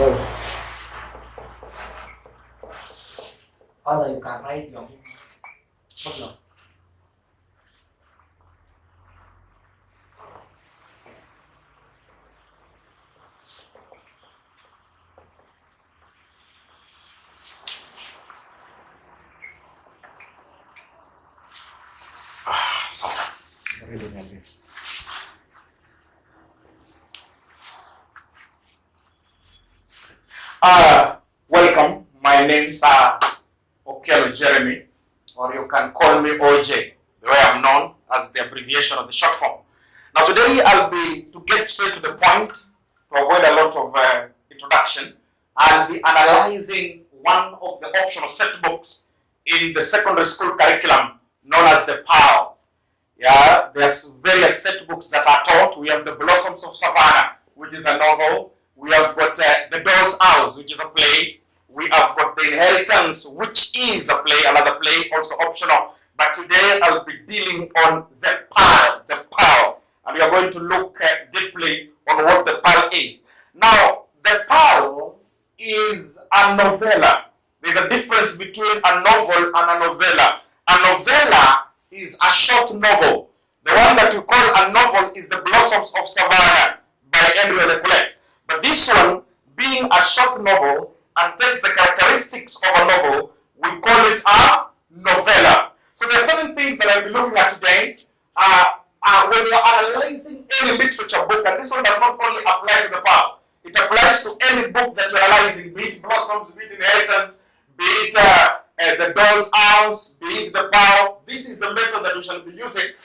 Oh, Father, you can write your book. Welcome. My name's Okello Jeremy, or you can call me OJ, the way I'm known as the abbreviation of the short form. Now today I'll be, to get straight to the point, to avoid a lot of introduction, I'll be analyzing one of the optional set books in the secondary school curriculum known as the Pearl. Yeah, there's various set books that are taught. We have The Blossoms of Savannah, which is a novel. We have got The Doll's House, which is a play. We have got The Inheritance, which is a play, another play, also optional. But today I'll be dealing on the Pearl, and we are going to look deeply on what the Pearl is. Now, the Pearl is a novella. There's a difference between a novel and a novella. A novella is a short novel. The one that you call a novel is The Blossoms of Savannah by Henry Lecoulette. But this one, being a short novel and takes the characteristics of a novel, we call it a novella. So there are certain things that I'll be looking at today. When you're analyzing any literature book, and this one does not only apply to the Pearl, it applies to any book that you're analyzing, be it Blossoms, be it Inheritance, be it The Doll's House, be it the Pearl. This is the method that we shall be using.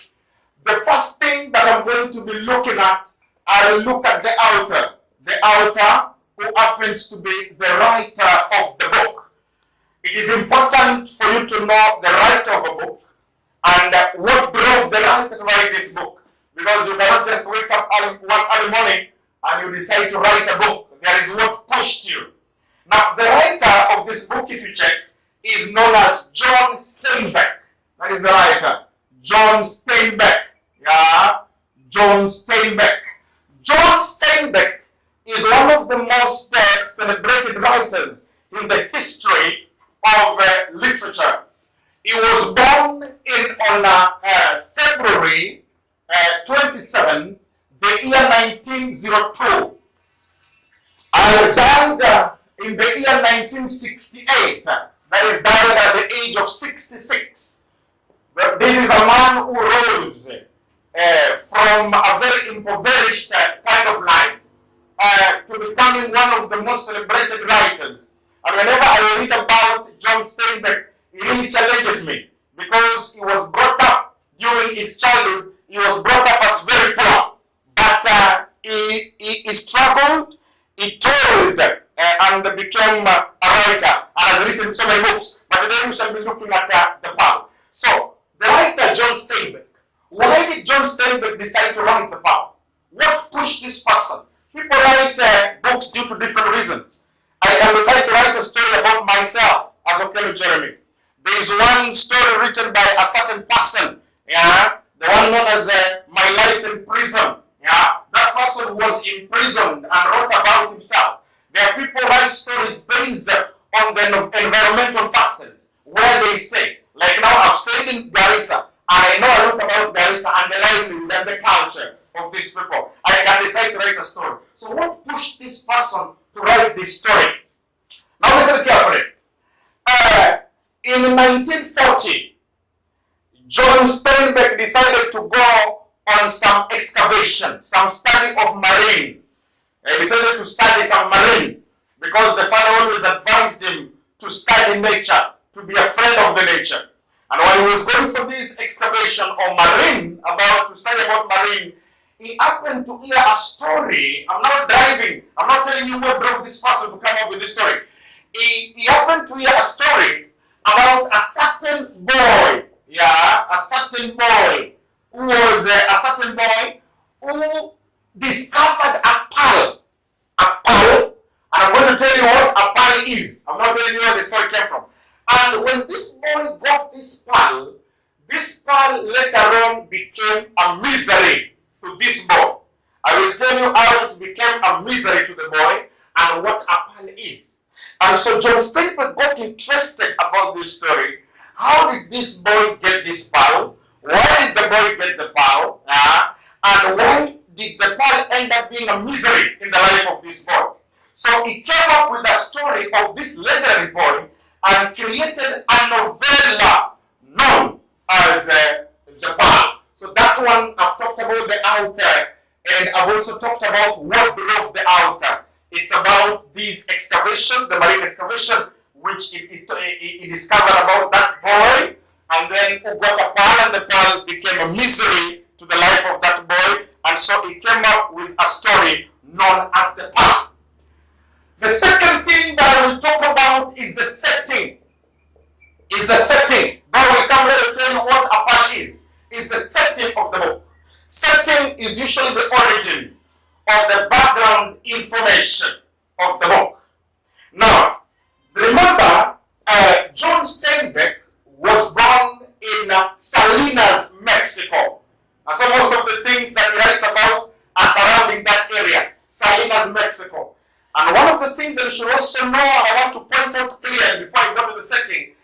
The first thing that I'm going to be looking at, I'll look at the author. The author who happens to be the writer of the book. It is important for you to know the writer of a book and what drove the writer to write this book. Because you cannot just wake up one early morning and you decide to write a book. There is what pushed you. Now, the writer of this book, if you check, is known as John Steinbeck. That is the writer. John Steinbeck. Yeah, John Steinbeck. John Steinbeck is one of the most celebrated writers in the history of literature. He was born on February 27, the year 1902. And died in the year 1968. That is, died at the age of 66. This is a man who rose from a very impoverished kind of life to becoming one of the most celebrated writers. And whenever I read about John Steinbeck, he really challenges me because he was brought up during his childhood. He was brought up as very poor, but he struggled, he toiled, and became a writer and has written so many books. But today we shall be looking at the Pearl. So, the writer John Steinbeck. Why did John Steinbeck decide to write the Pearl? What pushed this person? People write books due to different reasons. I can decide to write a story about myself as Okello Jeremy. There is one story written by a certain person, yeah, the one known as My Life in Prison. Yeah, that person was imprisoned and wrote about himself. There are people who write stories based on the environmental factors, where they stay. Like now, I've stayed in Garissa, and I know a lot about Garissa and the livelihood and the culture of these people. I can decide to write a story. So what pushed this person to write this story? Now listen carefully. In 1940, John Steinbeck decided to go on some excavation, some study of marine. He decided to study some marine because the father always advised him to study nature, to be a friend of the nature. And when he was going for this excavation on marine, to study about marine, he happened to hear a story. I'm not driving. I'm not telling you what drove this person to come up with this story. He happened to hear a story about a certain boy. Yeah, a certain boy who was a certain boy who discovered a pearl. A pearl. And I'm going to tell you what a pearl is. I'm not telling you where the story came from. And when this boy got this pearl later on became a misery to this boy. I will tell you how it became a misery to the boy and what happened. And so John Steinbeck got interested about this story. How did this boy get this pearl? Why did the boy get the pearl? And why did the pearl end up being a misery in the life of this boy? So he came up with a story of this legendary boy and created a novella known as The Pearl. So that one, I've talked about the author, and I've also talked about what drove the author. It's about this excavation, the marine excavation, which he discovered about that boy, and then who got a pearl, and the pearl became a misery to the life of that boy, and so he came up with a story known as The Pearl. The second thing that I will talk about is the setting. But I will come here to tell you what a pearl is the setting of the book. Setting is usually the origin or the background information of the book. Now, remember, John Steinbeck was born in Salinas, Mexico. And so most of the things that he writes about are surrounding that area, Salinas, Mexico. And one of the things that you should also know, and I want to point out clearly before I go to the setting,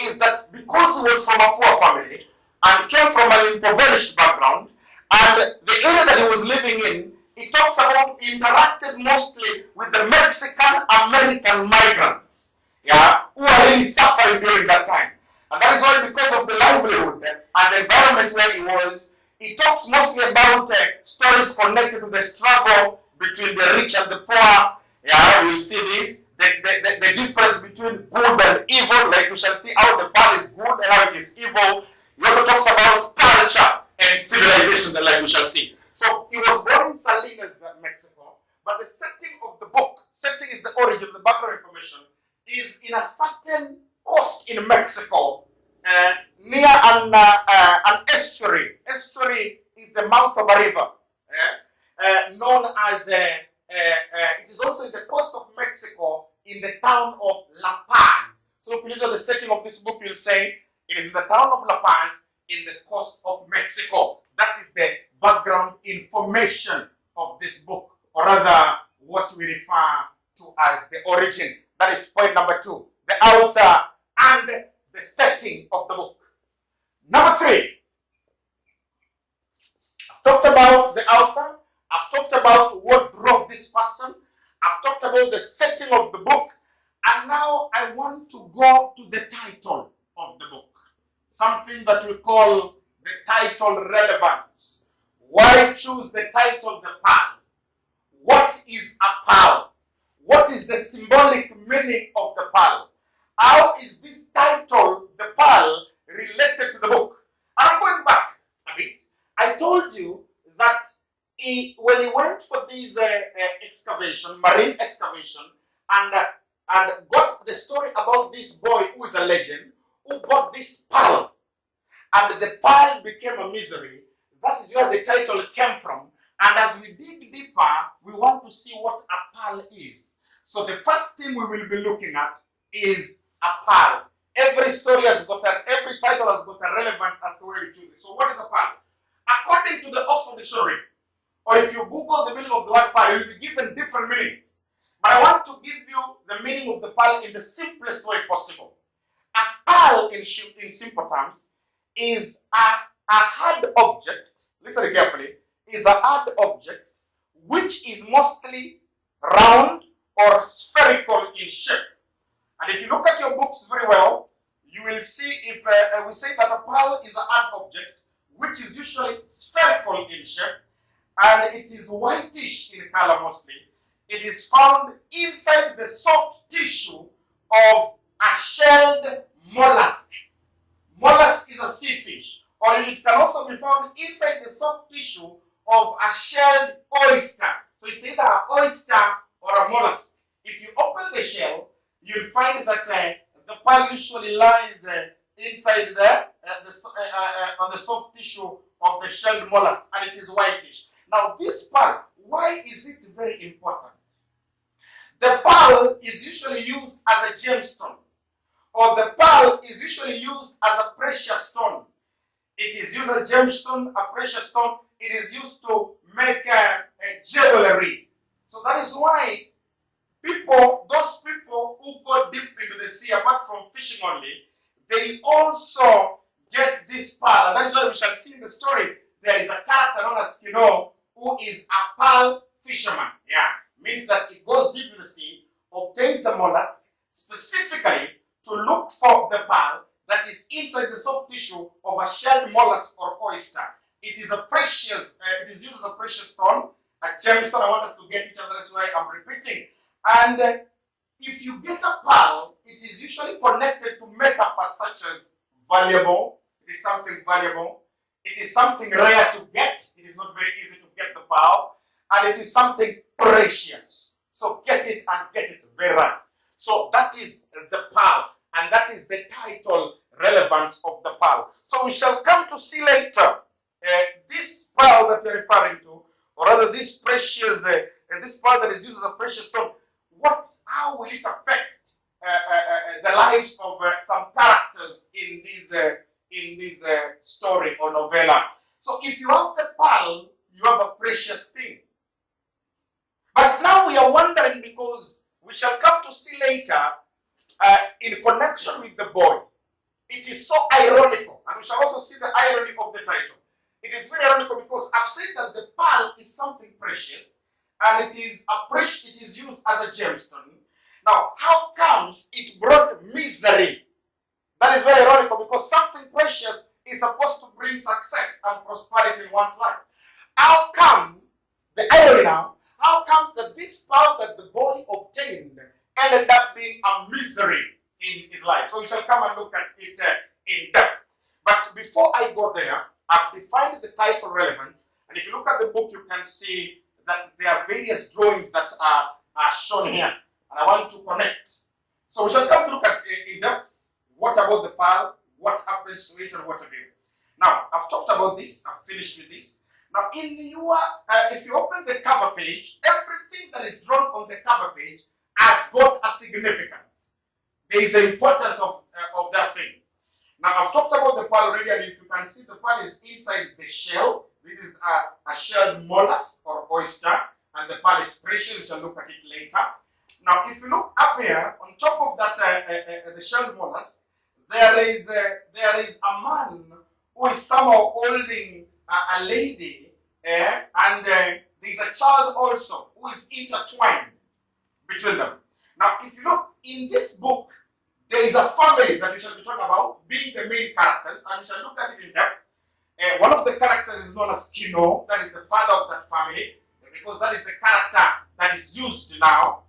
is that because he was from a poor family and came from an impoverished background, and the area that he was living in, he talks about he interacted mostly with the Mexican American migrants, who are really suffering during that time. And that is why, because of the livelihood and the environment where he was, he talks mostly about stories connected to the struggle between the rich and the poor. We'll see this, the difference between good and evil, like we shall see how the pearl is good and how it is evil. He also talks about culture and civilization, like we shall see. So he was born in Salinas, Mexico, but the setting of the book, setting is the origin, the background information, is in a certain coast in Mexico, near an estuary. Estuary is the mouth of a river, known as it is also in the coast of Mexico, in the town of La Paz. So if you look at the setting of this book, you'll say it is in the town of La Paz, in the coast of Mexico. That is the background information of this book, or rather what we refer to as the origin. That is point number 2, the author and the setting of the book. Number 3, I've talked about the author, I've talked about what drove this person, I've talked about the setting of the book, and now I want to go to the title of the book. Something that we call the title relevance. Why choose the title The Pearl? What is a pearl? What is the symbolic meaning of the pearl? How is this title, The Pearl, related to the book? And I'm going back a bit. I told you that when he went for this excavation, marine excavation, and got the story about this boy who is a legend, who got this pearl, and the pearl became a misery. That is where the title came from. And as we dig deeper, we want to see what a pearl is. So the first thing we will be looking at is a pearl. Every story has got every title has got a relevance as to where you choose it. So what is a pearl? According to the Oxford Dictionary, or if you Google the meaning of the word pearl, you'll be given different meanings. But I want to give you the meaning of the pearl in the simplest way possible. A pearl, in simple terms, is a hard object, listen carefully, is a hard object which is mostly round or spherical in shape. And if you look at your books very well, you will see if we say that a pearl is a hard object which is usually spherical in shape, and it is whitish in color mostly. It is found inside the soft tissue of a shelled mollusk. Mollusk is a sea fish, or it can also be found inside the soft tissue of a shelled oyster. So it's either an oyster or a mollusk. If you open the shell, you'll find that the pearl usually lies inside on the soft tissue of the shelled mollusk, and it is whitish. Now this pearl, why is it very important? The pearl is usually used as a gemstone, or the pearl is usually used as a precious stone. It is used as a gemstone, a precious stone. It is used to make a jewelry. So that is why those people who go deep into the sea, apart from fishing only, they also get this pearl. And that is why we shall see in the story, there is a character known as Kino, who is a pearl fisherman. Yeah, means that it goes deep in the sea, obtains the mollusk, specifically to look for the pearl that is inside the soft tissue of a shelled mollusk or oyster. It is a precious, it is used as a precious stone, a gemstone. I want us to get each other, that's why I'm repeating. And if you get a pearl, it is usually connected to metaphors such as valuable. It is something valuable. It is something rare to get. It is not very easy to get the pearl. And it is something precious. So get it and get it very right. So that is the pearl. And that is the title relevance of the pearl. So we shall come to see later this pearl that you're referring to, or rather this precious, this pearl that is used as a precious stone. How will it affect the lives of some characters in this story or novella? So if you have the pearl, you have a precious thing. But now we are wondering, because we shall come to see later, in connection with the boy, it is so ironical, and we shall also see the irony of the title. It is very ironical because I've said that the pearl is something precious, and it is used as a gemstone. Now, how comes it brought misery? That is very ironical, because something precious is supposed to bring success and prosperity in one's life. How come, the irony now, how comes that this pearl that the boy obtained ended up being a misery in his life? So we shall come and look at it in depth. But before I go there, I've defined the title relevance, and if you look at the book, you can see that there are various drawings that are shown here, and I want to connect. So we shall come to look at in depth what about the pearl, what happens to it, and what have you. Now, I've talked about this, I've finished with this. Now, in your, if you open the cover page, everything that is drawn on the cover page has got a significance. There is the importance of that thing. Now, I've talked about the pearl already, and if you can see, the pearl is inside the shell. This is a shelled mollusk or oyster, and the pearl is precious. We shall look at it later. Now, if you look up here, on top of that, the shelled mollusk, there is a man who is somehow holding a lady, and there's a child also who is intertwined between them. Now, if you look in this book, there is a family that we shall be talking about, being the main characters, and we shall look at it in depth. One of the characters is known as Kino, that is the father of that family, because that is the character that is used now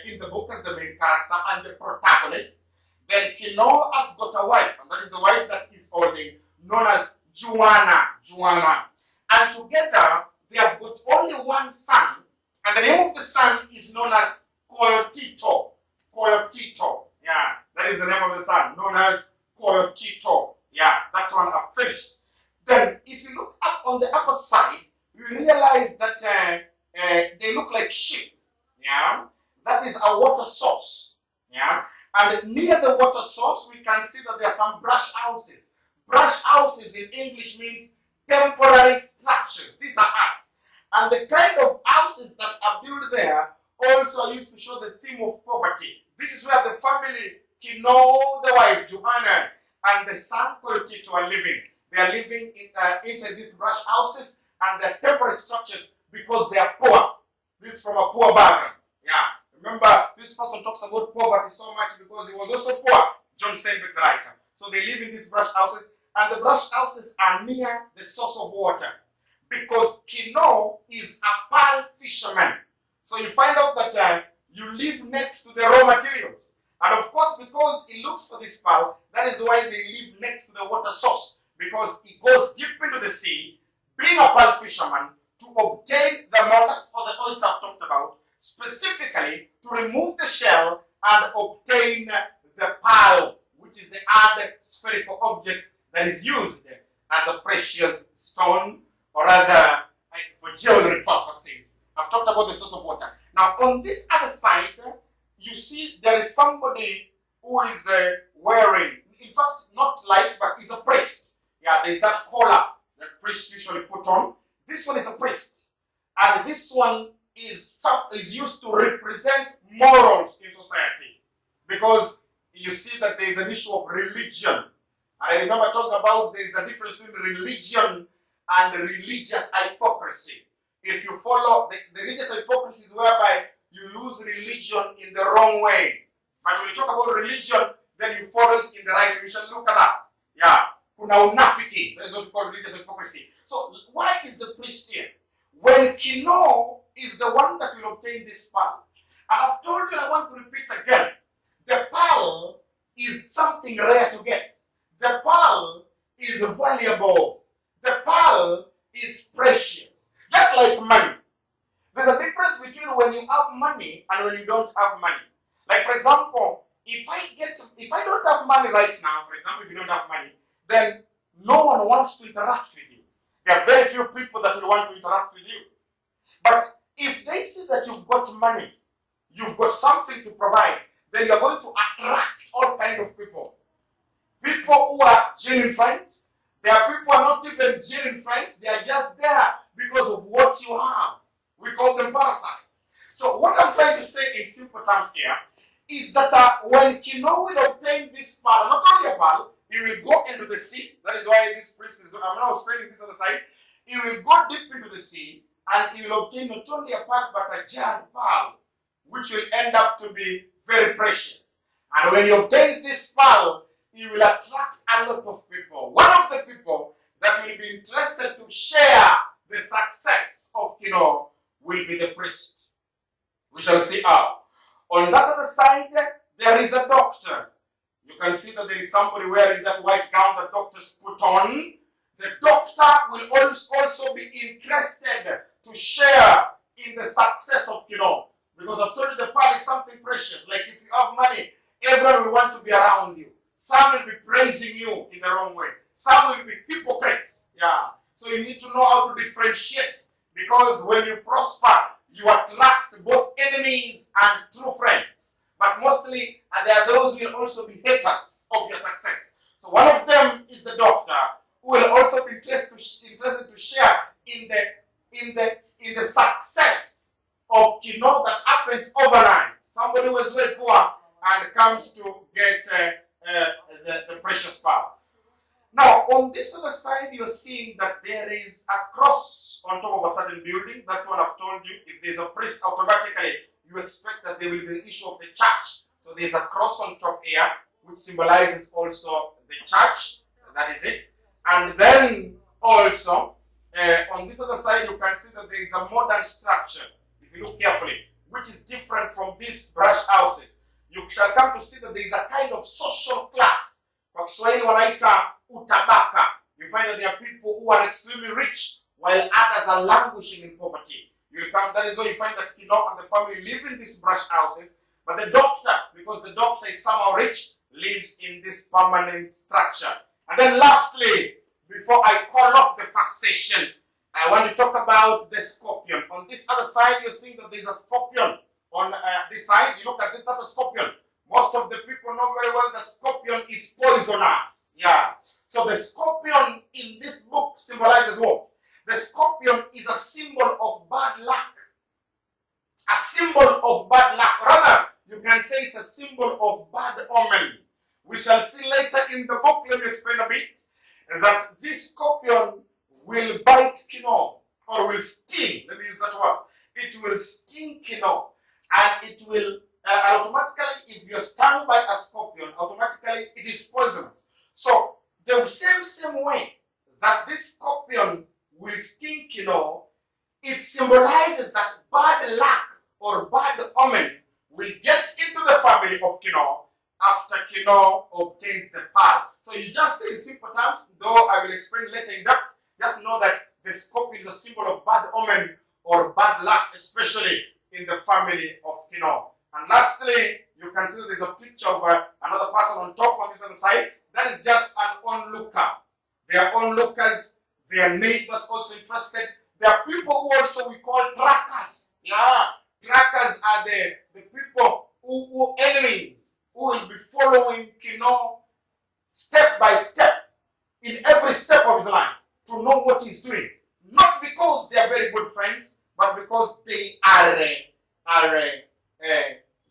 in the book as the main character and the protagonist. Then Kino has got a wife, and that is the wife that is holding, known as Juana. And together, they have got only one son, and the name of the son is known as Coyotito. Yeah, that is the name of the son, known as Coyotito. Yeah, that one I've finished. Then, if you look up on the upper side, you realize that they look like sheep. Yeah, that is a water source. Yeah, and near the water source, we can see that there are some brush houses. Brush houses in English means temporary structures. These are arts. And the kind of houses that are built there also are used to show the theme of poverty. This is where the family, Kino, the wife, Joanna, and the son, Coyotito, are living. They are living inside these brush houses, and they're temporary structures because they are poor. This is from a poor background. Yeah. Remember, this person talks about poverty so much because he was also poor. John Steinbeck, the writer. So they live in these brush houses, and the brush houses are near the source of water because Kino is a pearl fisherman. So you find out that you live next to the raw materials. And of course, because he looks for this pearl, that is why they live next to the water source, because he goes deep into the sea, being a pearl fisherman, to obtain the mollusk or the oyster I've talked about, specifically to remove the shell and obtain the pearl, which is the hard spherical object that is used as a precious stone, or rather for jewelry purposes. I've talked about the source of water. Now, on this other side, you see there is somebody who is wearing, in fact, not like, but he's a priest. Yeah, there is that collar that priests usually put on. This one is a priest. And this one is used to represent morals in society, because you see that there is an issue of religion. And I remember talking about there is a difference between religion and religious hypocrisy. If you follow the religious hypocrisy is whereby you use religion in the wrong way. But when you talk about religion, then you follow it in the right way. We shall look at that. Yeah. Kuna unafiki. That is what we call religious hypocrisy. So why is the priest here? When Kino is the one that will obtain this pearl. And I've told you, I want to repeat again. The pearl is something rare to get. The pearl is valuable. The pearl is precious. Just like money. There's a difference between when you have money and when you don't have money. Like for example, if I don't have money right now, for example, if you don't have money, then no one wants to interact with you. There are very few people that will want to interact with you. But if they see that you've got money, you've got something to provide, then you're going to attract all kinds of people. People who are genuine friends. There are people who are not even genuine friends. They are just there because of what you have. We call them parasites. So what I'm trying to say in simple terms here is that when Kino will obtain this pearl, not only a pearl, he will go into the sea. That is why this priest is, I'm now explaining this on the side. He will go deep into the sea and he will obtain not only a pearl but a giant pearl, which will end up to be very precious. And when he obtains this pearl, he will attract a lot of people. One of the people that will be interested to share the success of Kino will be the priest. We shall see how. On that other side, there is a doctor. You can see that there is somebody wearing that white gown that doctors put on. The doctor will also be interested to share in the success of Kino. Because I've told you the pearl is something precious. Like if you have money, everyone will want to be around you. Some will be praising you in the wrong way. Some will be hypocrites. Yeah. So you need to know how to differentiate. Because when you prosper, you attract both enemies and true friends. But mostly, there are those who will also be haters of your success. So one of them is the doctor, who will also be interested to share in the success of Kino that happens overnight. Somebody who is very poor and comes to get the precious pearl. Now, on this other side, you're seeing that there is a cross on top of a certain building. That one I've told you, if there's a priest, automatically you expect that there will be the issue of the church. So there's a cross on top here, which symbolizes also the church. That is it. And then also, on this other side, you can see that there is a modern structure, if you look carefully, which is different from these brush houses. You shall come to see that there is a kind of social class. Kwa Kiswahili wanaita utabaka. You find that there are people who are extremely rich, while others are languishing in poverty. That is why you find that Kino and the family live in these brush houses, but the doctor, because the doctor is somehow rich, lives in this permanent structure. And then lastly, before I call off the first session, I want to talk about the scorpion. On this other side, you're seeing that there's a scorpion. On this side, you look at this, that's a scorpion. Most of the people know very well the scorpion is poisonous. Yeah. So the scorpion in this book symbolizes what? The scorpion is a symbol of bad luck. A symbol of bad luck. Rather, you can say it's a symbol of bad omen. We shall see later in the book, let me explain a bit, that this scorpion will bite Kino, or will sting. Let me use that word. It will sting Kino, and it will automatically, if you're stung by a scorpion, automatically it is poisonous. So the same way that this scorpion will sting Kino, it symbolizes that bad luck or bad omen will get into the family of Kino after Kino obtains the pearl. So you just say in simple terms, though I will explain later in depth, just know that the scorpion is a symbol of bad omen or bad luck, especially in the family of Kino. And lastly, you can see there's a picture of another person on top on this other side. That is just an onlooker. They are onlookers. Their neighbors also interested. There are people who also we call trackers. Yeah, trackers are the people who enemies who will be following Kino step by step in every step of his life to know what he's doing. Not because they are very good friends, but because they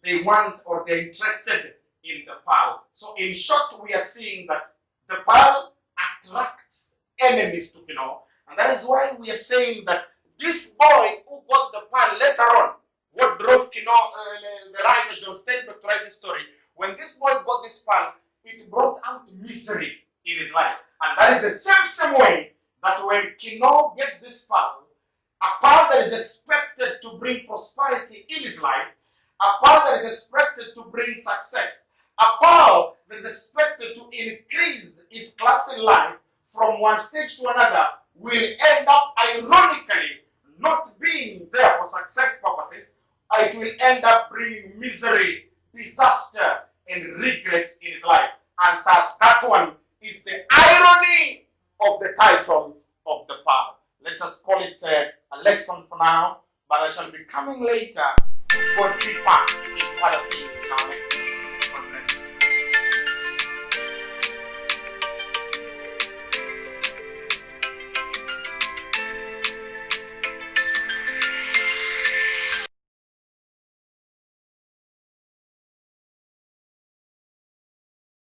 they want or they're interested in the pearl. So in short, we are seeing that the pearl attracts enemies to Kino, and that is why we are saying that this boy who got the pearl later on, what drove Kino, the writer John Steinbeck to write this story, when this boy got this pearl, it brought out misery in his life. And that is the same way that when Kino gets this pearl, a pearl that is expected to bring prosperity in his life, a pearl that is expected to bring success, a pearl that is expected to increase his class in life from one stage to another, will end up ironically not being there for success purposes. It will end up bringing misery, disaster, and regrets in his life. And thus that one is the irony of the title of the pearl. Let us call it a lesson for now, but I shall be coming later to go deeper into other things in our next lesson.